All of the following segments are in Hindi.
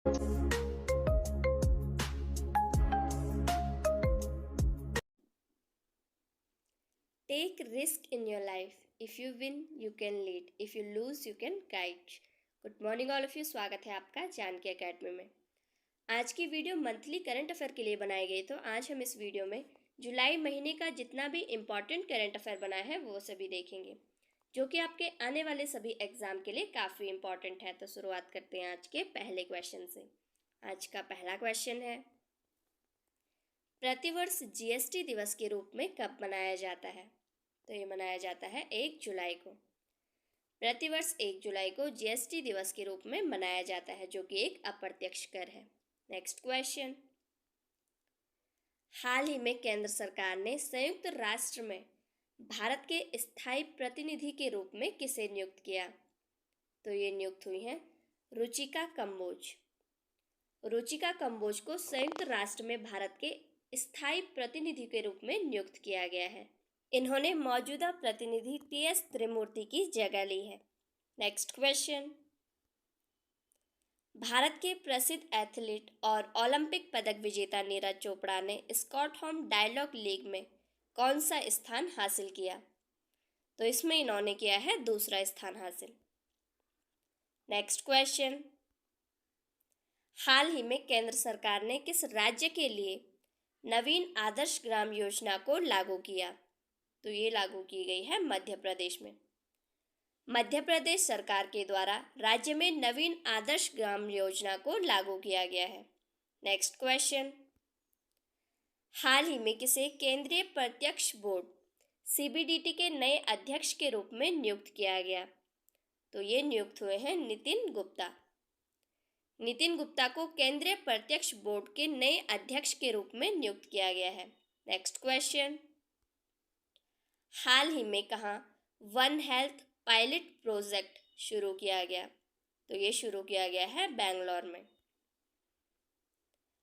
Take risk in your life. If you win, you can lead. If you lose, you can guide. Good morning all of you. स्वागत है आपका जानकी एकेडमी में। आज की वीडियो मंथली करंट अफेयर के लिए बनाई गई। तो आज हम इस वीडियो में जुलाई महीने का जितना भी इम्पॉर्टेंट करंट अफेयर बना है वो सभी देखेंगे, जो कि आपके आने वाले सभी एग्जाम के लिए काफ़ी इम्पॉर्टेंट है। तो शुरुआत करते हैं आज के पहले क्वेश्चन से। आज का पहला क्वेश्चन है, प्रतिवर्ष जीएसटी दिवस के रूप में कब मनाया जाता है? तो ये मनाया जाता है 1 जुलाई को। प्रतिवर्ष 1 जुलाई को जीएसटी दिवस के रूप में मनाया जाता है, जो कि एक अप्रत्यक्ष कर है। नेक्स्ट क्वेश्चन, हाल ही में केंद्र सरकार ने संयुक्त राष्ट्र में भारत के स्थायी प्रतिनिधि के रूप में किसे नियुक्त किया? तो ये नियुक्त हुई हैं रुचिका कंबोज। रुचिका कंबोज को संयुक्त राष्ट्र में भारत के स्थायी प्रतिनिधि के रूप में नियुक्त किया गया है। इन्होंने मौजूदा प्रतिनिधि टीएस त्रिमूर्ति की जगह ली है। नेक्स्ट क्वेश्चन, भारत के प्रसिद्ध एथलीट और ओलंपिक पदक विजेता नीरज चोपड़ा ने स्टॉकहोम डायलॉग लीग में कौन सा स्थान हासिल किया? तो इसमें इन्होंने किया है दूसरा स्थान हासिल। नेक्स्ट क्वेश्चन, हाल ही में केंद्र सरकार ने किस राज्य के लिए नवीन आदर्श ग्राम योजना को लागू किया? तो ये लागू की गई है मध्य प्रदेश में। मध्य प्रदेश सरकार के द्वारा राज्य में नवीन आदर्श ग्राम योजना को लागू किया गया है। नेक्स्ट क्वेश्चन, हाल ही में किसे केंद्रीय प्रत्यक्ष बोर्ड सीबीडीटी के नए अध्यक्ष के रूप में नियुक्त किया गया? तो ये नियुक्त हुए हैं नितिन गुप्ता। नितिन गुप्ता को केंद्रीय प्रत्यक्ष बोर्ड के नए अध्यक्ष के रूप में नियुक्त किया गया है। नेक्स्ट क्वेश्चन, हाल ही में कहाँ वन हेल्थ पायलट प्रोजेक्ट शुरू किया गया? तो ये शुरू किया गया है बेंगलोर में।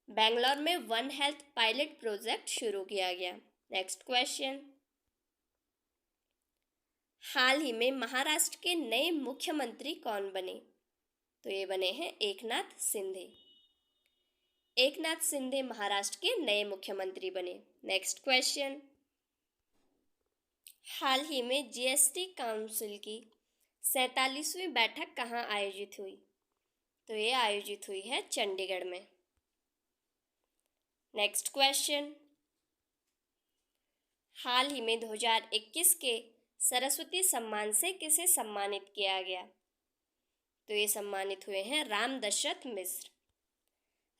बेंगलोर में वन हेल्थ पायलट प्रोजेक्ट शुरू किया गया। नेक्स्ट क्वेश्चन, हाल ही में महाराष्ट्र के नए मुख्यमंत्री कौन बने? तो ये बने हैं एकनाथ शिंदे। एकनाथ शिंदे महाराष्ट्र के नए मुख्यमंत्री बने। नेक्स्ट क्वेश्चन, हाल ही में जीएसटी काउंसिल की 47वीं बैठक कहाँ आयोजित हुई? तो ये आयोजित हुई है चंडीगढ़ में। नेक्स्ट क्वेश्चन, हाल ही में 2021 के सरस्वती सम्मान से किसे सम्मानित किया गया? तो ये सम्मानित हुए हैं राम दशरथ मिश्र।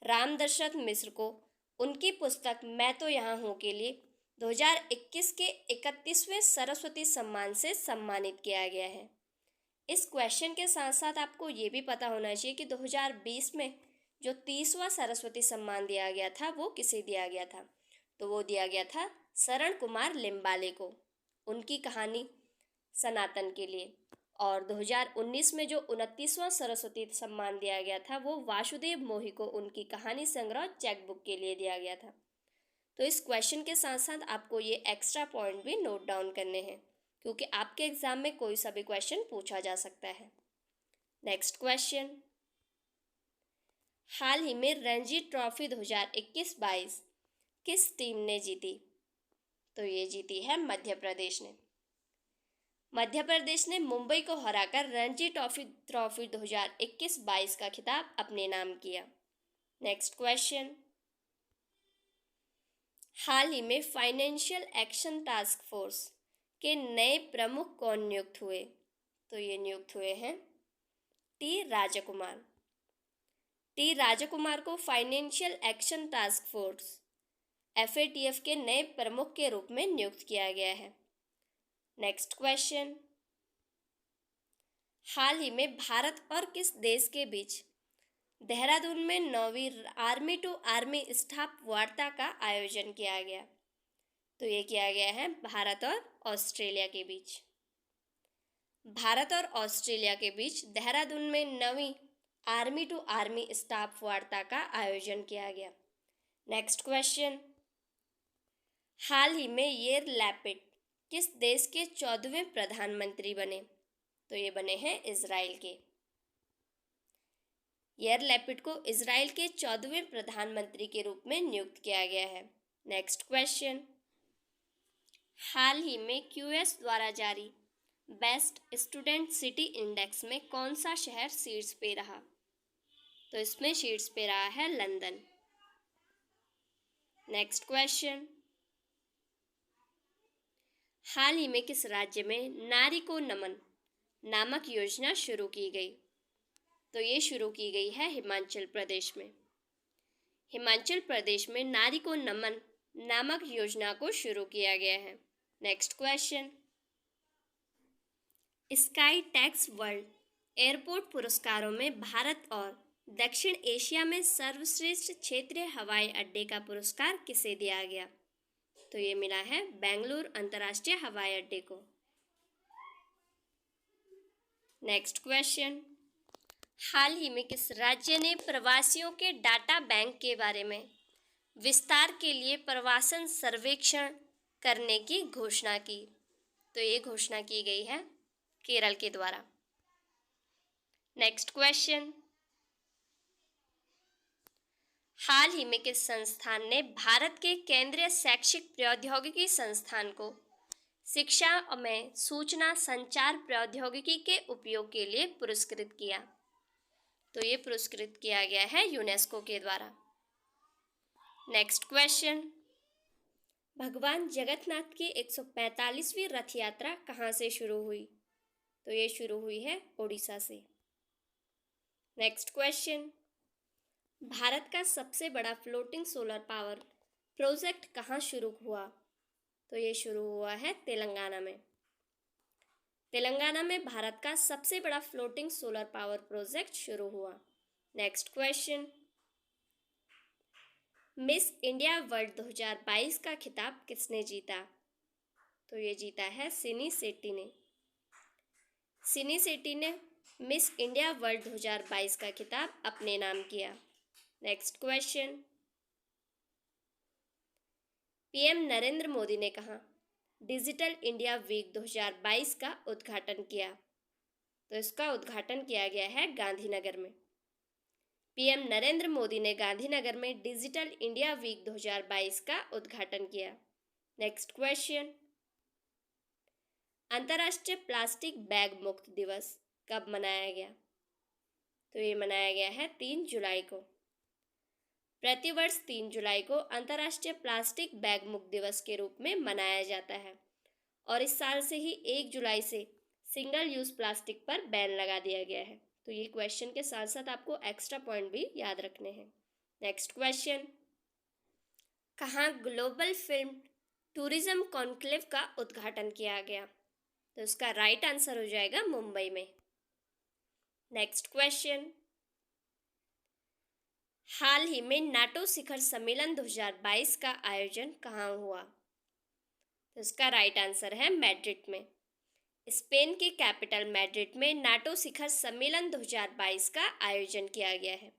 राम दशरथ मिश्र को उनकी पुस्तक मैं तो यहाँ हूँ के लिए 2021 के 31वें सरस्वती सम्मान से सम्मानित किया गया है। इस क्वेश्चन के साथ साथ आपको ये भी पता होना चाहिए कि 2020 में जो 30वां सरस्वती सम्मान दिया गया था वो किसे दिया गया था? तो वो दिया गया था शरण कुमार लिम्बाले को, उनकी कहानी सनातन के लिए। और 2019 में जो 29वां सरस्वती सम्मान दिया गया था वो वासुदेव मोही को उनकी कहानी संग्रह चेकबुक के लिए दिया गया था। तो इस क्वेश्चन के साथ साथ आपको ये एक्स्ट्रा पॉइंट भी नोट डाउन करने हैं, क्योंकि आपके एग्जाम में कोई सा भी क्वेश्चन पूछा जा सकता है। नेक्स्ट क्वेश्चन, हाल ही में रणजी ट्रॉफी 2021-22 किस टीम ने जीती? तो ये जीती है मध्य प्रदेश ने। मध्य प्रदेश ने मुंबई को हराकर रणजी ट्रॉफी 2021-22 का खिताब अपने नाम किया। नेक्स्ट क्वेश्चन, हाल ही में फाइनेंशियल एक्शन टास्क फोर्स के नए प्रमुख कौन नियुक्त हुए? तो ये नियुक्त हुए हैं टी राजकुमार। टी राजकुमार को financial action task force FATF के नए प्रमुख के रूप में नियुक्त किया गया है। नेक्स्ट क्वेश्चन, हाल ही में भारत और किस देश के बीच देहरादून में 9वीं आर्मी टू आर्मी स्टाफ वार्ता का आयोजन किया गया? तो ये किया गया है भारत और ऑस्ट्रेलिया के बीच। भारत और ऑस्ट्रेलिया के बीच देहरादून में 9वीं आर्मी टू आर्मी स्टाफ वार्ता का आयोजन किया गया। नेक्स्ट क्वेश्चन, हाल ही में येर लैपिड किस देश के 14वें प्रधानमंत्री बने? तो ये बने हैं इजराइल के। यार लैपिड को इजराइल के 14वें प्रधानमंत्री के रूप में नियुक्त किया गया है। नेक्स्ट क्वेश्चन, हाल ही में क्यूएस द्वारा जारी बेस्ट स्टूडेंट सिटी इंडेक्स में कौन सा शहर शीर्ष पे रहा? तो इसमें शीर्ष पे रहा है लंदन। नेक्स्ट क्वेश्चन, हाल ही में किस राज्य में नारी को नमन नामक योजना शुरू की गई? तो ये शुरू की गई है हिमाचल प्रदेश में। हिमाचल प्रदेश में नारी को नमन नामक योजना को शुरू किया गया है। Next question, sky tax world airport पुरस्कारों में भारत और दक्षिण एशिया में सर्वश्रेष्ठ क्षेत्रीय हवाई अड्डे का पुरस्कार किसे दिया गया? तो ये मिला है बेंगलुरु अंतर्राष्ट्रीय हवाई अड्डे को। नेक्स्ट क्वेश्चन, हाल ही में किस राज्य ने प्रवासियों के डाटा बैंक के बारे में विस्तार के लिए प्रवासन सर्वेक्षण करने की घोषणा की? तो ये घोषणा की गई है केरल के द्वारा। नेक्स्ट क्वेश्चन, हाल ही में किस संस्थान ने भारत के केंद्रीय शैक्षिक प्रौद्योगिकी संस्थान को शिक्षा में सूचना संचार प्रौद्योगिकी के उपयोग के लिए पुरस्कृत किया? तो ये पुरस्कृत किया गया है यूनेस्को के द्वारा। नेक्स्ट क्वेश्चन, भगवान जगन्नाथ की 145वीं रथ यात्रा कहाँ से शुरू हुई? तो ये शुरू हुई है ओडिशा से। नेक्स्ट क्वेश्चन, भारत का सबसे बड़ा फ्लोटिंग सोलर पावर प्रोजेक्ट कहाँ शुरू हुआ? तो ये शुरू हुआ है तेलंगाना में। तेलंगाना में भारत का सबसे बड़ा फ्लोटिंग सोलर पावर प्रोजेक्ट शुरू हुआ। Next question, miss India world 2022 का खिताब किसने जीता? तो ये जीता है सिनी सेट्टी ने। सिनी सेट्टी ने मिस इंडिया वर्ल्ड 2022 का खिताब अपने नाम किया। Next question, PM Narendra Modi ने कहा डिजिटल इंडिया वीक 2022 का उद्घाटन किया? तो इसका उद्घाटन किया गया है गांधीनगर में। पीएम नरेंद्र मोदी ने गांधीनगर में डिजिटल इंडिया वीक 2022 का उद्घाटन किया। नेक्स्ट क्वेश्चन, अंतर्राष्ट्रीय प्लास्टिक बैग मुक्त दिवस कब मनाया गया? तो ये मनाया गया है 3 जुलाई को। प्रतिवर्ष 3 जुलाई को अंतर्राष्ट्रीय प्लास्टिक बैग मुक्त दिवस के रूप में मनाया जाता है और इस साल से ही 1 जुलाई से सिंगल यूज प्लास्टिक पर बैन लगा दिया गया है। तो ये क्वेश्चन के साथ साथ आपको एक्स्ट्रा पॉइंट भी याद रखने हैं। नेक्स्ट क्वेश्चन, कहाँ ग्लोबल फिल्म टूरिज्म कॉन्क्लेव का उद्घाटन किया गया? तो इसका राइट आंसर हो जाएगा मुंबई में। नेक्स्ट क्वेश्चन, हाल ही में नाटो शिखर सम्मेलन 2022 का आयोजन कहाँ हुआ? तो इसका राइट आंसर है मैड्रिड में। स्पेन के कैपिटल मैड्रिड में नाटो शिखर सम्मेलन 2022 का आयोजन किया गया है।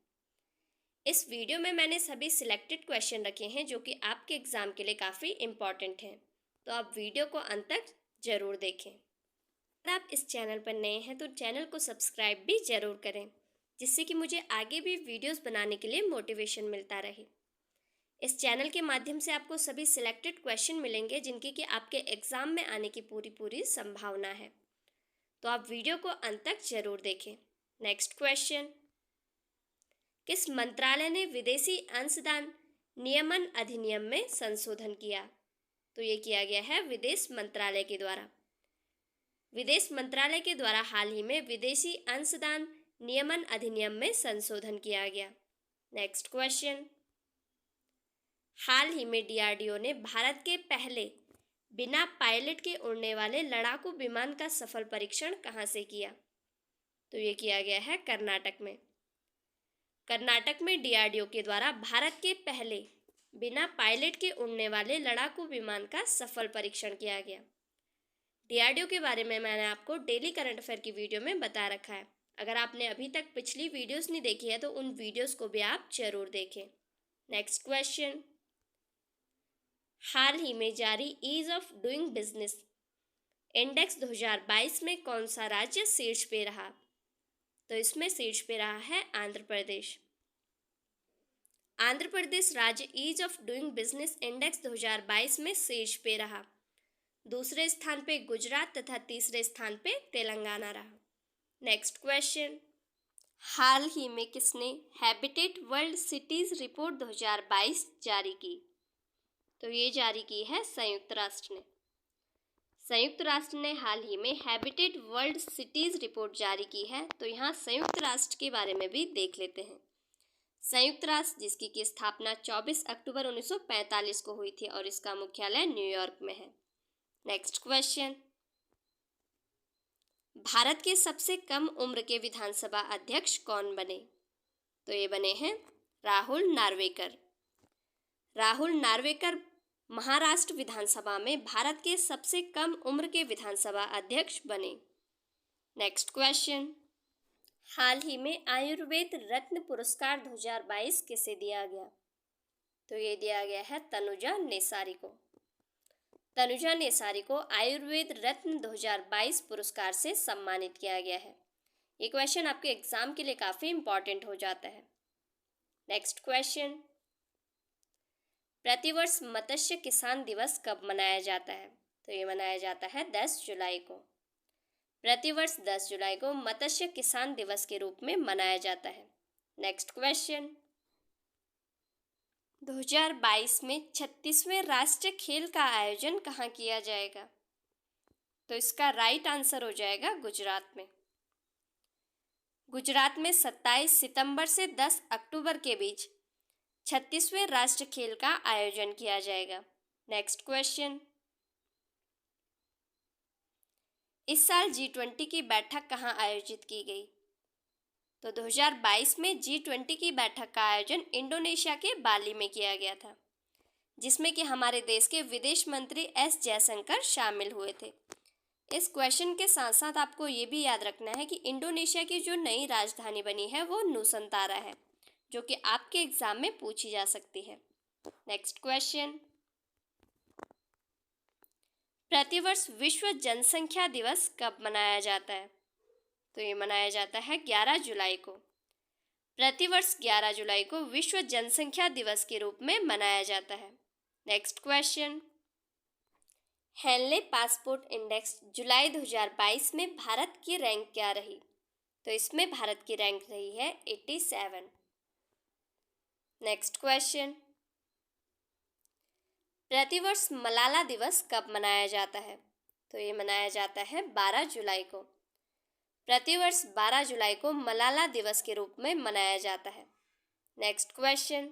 इस वीडियो में मैंने सभी सिलेक्टेड क्वेश्चन रखे हैं जो कि आपके एग्जाम के लिए काफ़ी इम्पॉर्टेंट हैं, तो आप वीडियो को अंत तक जरूर देखें। अगर आप इस चैनल पर नए हैं तो चैनल को सब्सक्राइब भी ज़रूर करें, जिससे कि मुझे आगे भी वीडियोस बनाने के लिए मोटिवेशन मिलता रहे। इस चैनल के माध्यम से आपको सभी सिलेक्टेड क्वेश्चन मिलेंगे जिनकी कि आपके एग्ज़ाम में आने की पूरी संभावना है, तो आप वीडियो को अंत तक जरूर देखें। नेक्स्ट क्वेश्चन, किस मंत्रालय ने विदेशी अंशदान नियमन अधिनियम में संशोधन किया? तो ये किया गया है विदेश मंत्रालय के द्वारा। विदेश मंत्रालय के द्वारा हाल ही में विदेशी अंशदान नियमन अधिनियम में संशोधन किया गया। नेक्स्ट क्वेश्चन, हाल ही में डीआरडीओ ने भारत के पहले बिना पायलट के उड़ने वाले लड़ाकू विमान का सफल परीक्षण कहाँ से किया? तो ये किया गया है कर्नाटक में। कर्नाटक में डीआरडीओ के द्वारा भारत के पहले बिना पायलट के उड़ने वाले लड़ाकू विमान का सफल परीक्षण किया गया। डीआरडीओ के बारे में मैंने आपको डेली करंट अफेयर की वीडियो में बता रखा है। अगर आपने अभी तक पिछली वीडियोस नहीं देखी है तो उन वीडियोस को भी आप जरूर देखें। नेक्स्ट क्वेश्चन, हाल ही में जारी ease of doing business index 2022 में कौन सा राज्य शीर्ष पे रहा? तो इसमें शीर्ष पे रहा है आंध्र प्रदेश। आंध्र प्रदेश राज्य ease of doing business index 2022 में शीर्ष पे रहा। दूसरे स्थान पे गुजरात तथा तीसरे स्थान पे तेलंगाना रहा। नेक्स्ट क्वेश्चन, हाल ही में किसने हैबिटेट वर्ल्ड सिटीज रिपोर्ट 2022 जारी की? तो ये जारी की है संयुक्त राष्ट्र ने। संयुक्त राष्ट्र ने हाल ही में हैबिटेट वर्ल्ड सिटीज रिपोर्ट जारी की है। तो यहाँ संयुक्त राष्ट्र के बारे में भी देख लेते हैं। संयुक्त राष्ट्र जिसकी की स्थापना 24 अक्टूबर 1945 को हुई थी और इसका मुख्यालय न्यूयॉर्क में है। नेक्स्ट क्वेश्चन, भारत के सबसे कम उम्र के विधानसभा अध्यक्ष कौन बने? तो ये बने हैं राहुल नार्वेकर। राहुल नार्वेकर महाराष्ट्र विधानसभा में भारत के सबसे कम उम्र के विधानसभा अध्यक्ष बने। नेक्स्ट क्वेश्चन, हाल ही में आयुर्वेद रत्न पुरस्कार 2022 किसे दिया गया? तो ये दिया गया है तनुजा नेसारी को। तनुजा नेसारी को आयुर्वेद रत्न 2022 पुरस्कार से सम्मानित किया गया है। ये क्वेश्चन आपके एग्जाम के लिए काफ़ी इम्पॉर्टेंट हो जाता है। नेक्स्ट क्वेश्चन, प्रतिवर्ष मत्स्य किसान दिवस कब मनाया जाता है? तो ये मनाया जाता है 10 जुलाई को। प्रतिवर्ष 10 जुलाई को मत्स्य किसान दिवस के रूप में मनाया जाता है। नेक्स्ट क्वेश्चन, 2022 में 36वें राष्ट्रीय खेल का आयोजन कहाँ किया जाएगा? तो इसका राइट आंसर हो जाएगा गुजरात में। गुजरात में 27 सितंबर से 10 अक्टूबर के बीच 36वें राष्ट्रीय खेल का आयोजन किया जाएगा। नेक्स्ट क्वेश्चन, इस साल G20 की बैठक कहाँ आयोजित की गई? तो 2022 में G20 की बैठक का आयोजन इंडोनेशिया के बाली में किया गया था, जिसमें कि हमारे देश के विदेश मंत्री S जयशंकर शामिल हुए थे। इस क्वेश्चन के साथ साथ आपको ये भी याद रखना है कि इंडोनेशिया की जो नई राजधानी बनी है वो नुसंतारा है, जो कि आपके एग्जाम में पूछी जा सकती है। नेक्स्ट क्वेश्चन, प्रतिवर्ष विश्व जनसंख्या दिवस कब मनाया जाता है? तो ये मनाया जाता है 11 जुलाई को। प्रतिवर्ष 11 जुलाई को विश्व जनसंख्या दिवस के रूप में मनाया जाता है। Next question, Henley passport index जुलाई 2022 में भारत की रैंक क्या रही? तो इसमें भारत की रैंक रही है 87। नेक्स्ट क्वेश्चन, प्रतिवर्ष मलाला दिवस कब मनाया जाता है? तो ये मनाया जाता है 12 जुलाई को। प्रतिवर्ष 12 जुलाई को मलाला दिवस के रूप में मनाया जाता है। नेक्स्ट क्वेश्चन,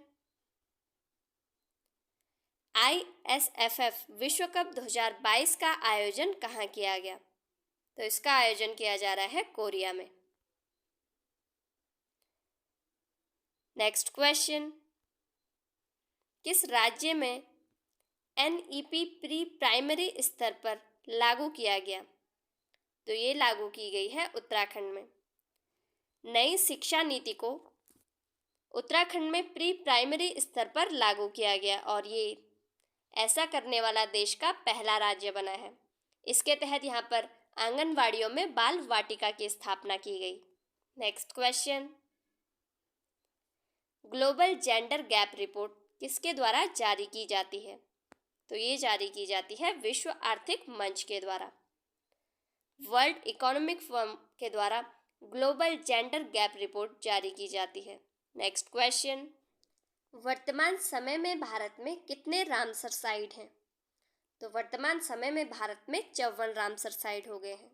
ISFF विश्व कप 2022 का आयोजन कहाँ किया गया? तो इसका आयोजन किया जा रहा है कोरिया में। नेक्स्ट क्वेश्चन, किस राज्य में NEP प्री प्राइमरी स्तर पर लागू किया गया? तो ये लागू की गई है उत्तराखंड में। नई शिक्षा नीति को उत्तराखंड में प्री प्राइमरी स्तर पर लागू किया गया और ये ऐसा करने वाला देश का पहला राज्य बना है। इसके तहत यहाँ पर आंगनवाड़ियों में बाल वाटिका की स्थापना की गई। Next question, global gender gap report किसके द्वारा जारी की जाती है? तो ये जारी की जाती है विश्व आर्थिक मंच के द्वारा। वर्ल्ड इकोनॉमिक फोरम के द्वारा ग्लोबल जेंडर गैप रिपोर्ट जारी की जाती है। नेक्स्ट क्वेश्चन, वर्तमान समय में भारत में कितने रामसर साइट हैं? तो वर्तमान समय में भारत में 54 रामसर साइट हो गए हैं।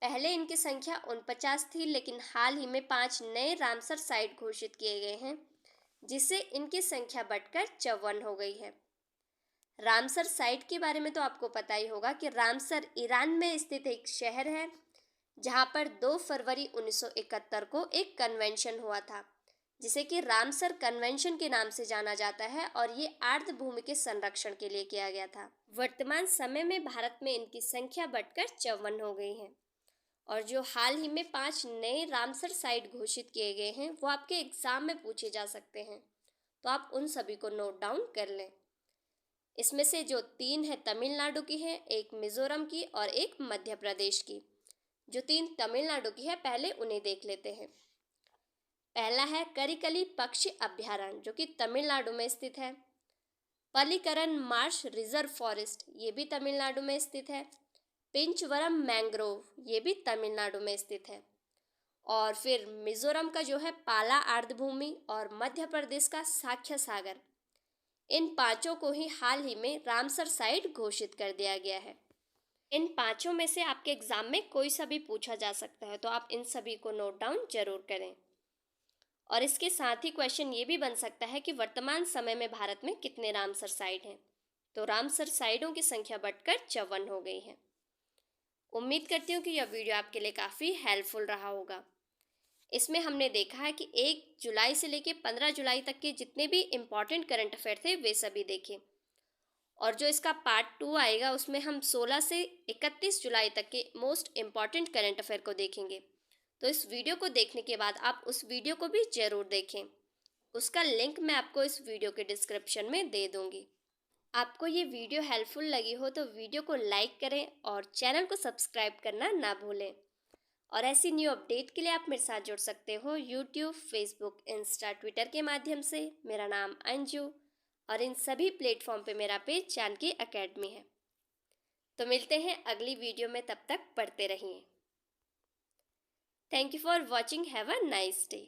पहले इनकी संख्या 49 थी, लेकिन हाल ही में 5 नए रामसर साइट घोषित किए गए हैं, जिससे इनकी संख्या बढ़कर 54 हो गई है। रामसर साइट के बारे में तो आपको पता ही होगा कि रामसर ईरान में स्थित एक शहर है, जहां पर 2 फरवरी 1971 को एक कन्वेंशन हुआ था, जिसे कि रामसर कन्वेंशन के नाम से जाना जाता है और ये आर्द्र भूमि के संरक्षण के लिए किया गया था। वर्तमान समय में भारत में इनकी संख्या बढ़कर 54 हो गई है और जो हाल ही में 5 नए रामसर साइट घोषित किए गए हैं वो आपके एग्जाम में पूछे जा सकते हैं, तो आप उन सभी को नोट डाउन कर लें। इसमें से जो 3 है तमिलनाडु की है, एक मिजोरम की और एक मध्य प्रदेश की। जो 3 तमिलनाडु की है, पहले उन्हें देख लेते हैं। पहला है करिकली पक्षी अभयारण्य, जो कि तमिलनाडु में स्थित है। पलिकरन मार्श रिजर्व फॉरेस्ट, ये भी तमिलनाडु में स्थित है। पिंचवरम मैंग्रोव, ये भी तमिलनाडु में स्थित है। और फिर मिजोरम का जो है पाला आर्द्रभूमि और मध्य प्रदेश का साख्य सागर, इन पांचों को ही हाल ही में रामसर साइट घोषित कर दिया गया है। इन पांचों में से आपके एग्जाम में कोई सा भी पूछा जा सकता है, तो आप इन सभी को नोट डाउन जरूर करें। और इसके साथ ही क्वेश्चन ये भी बन सकता है कि वर्तमान समय में भारत में कितने रामसर साइट हैं, तो रामसर साइटों की संख्या बढ़कर 54 हो गई है। उम्मीद करती हूँ कि यह वीडियो आपके लिए काफ़ी हेल्पफुल रहा होगा। इसमें हमने देखा है कि 1 जुलाई से लेकर 15 जुलाई तक के जितने भी इम्पॉर्टेंट करंट अफेयर थे वे सभी देखें। और जो इसका पार्ट 2 आएगा उसमें हम 16 से 31 जुलाई तक के मोस्ट इम्पॉर्टेंट करंट अफेयर को देखेंगे। तो इस वीडियो को देखने के बाद आप उस वीडियो को भी ज़रूर देखें। उसका लिंक मैं आपको इस वीडियो के डिस्क्रिप्शन में दे दूँगी। आपको ये वीडियो हेल्पफुल लगी हो तो वीडियो को लाइक करें और चैनल को सब्सक्राइब करना ना भूलें। और ऐसी न्यू अपडेट के लिए आप मेरे साथ जुड़ सकते हो यूट्यूब, फेसबुक, इंस्टा, ट्विटर के माध्यम से। मेरा नाम अंजू और इन सभी प्लेटफॉर्म पे मेरा पेज जानकी एकेडमी है। तो मिलते हैं अगली वीडियो में, तब तक पढ़ते रहिए। Thank you for watching. Have a nice day.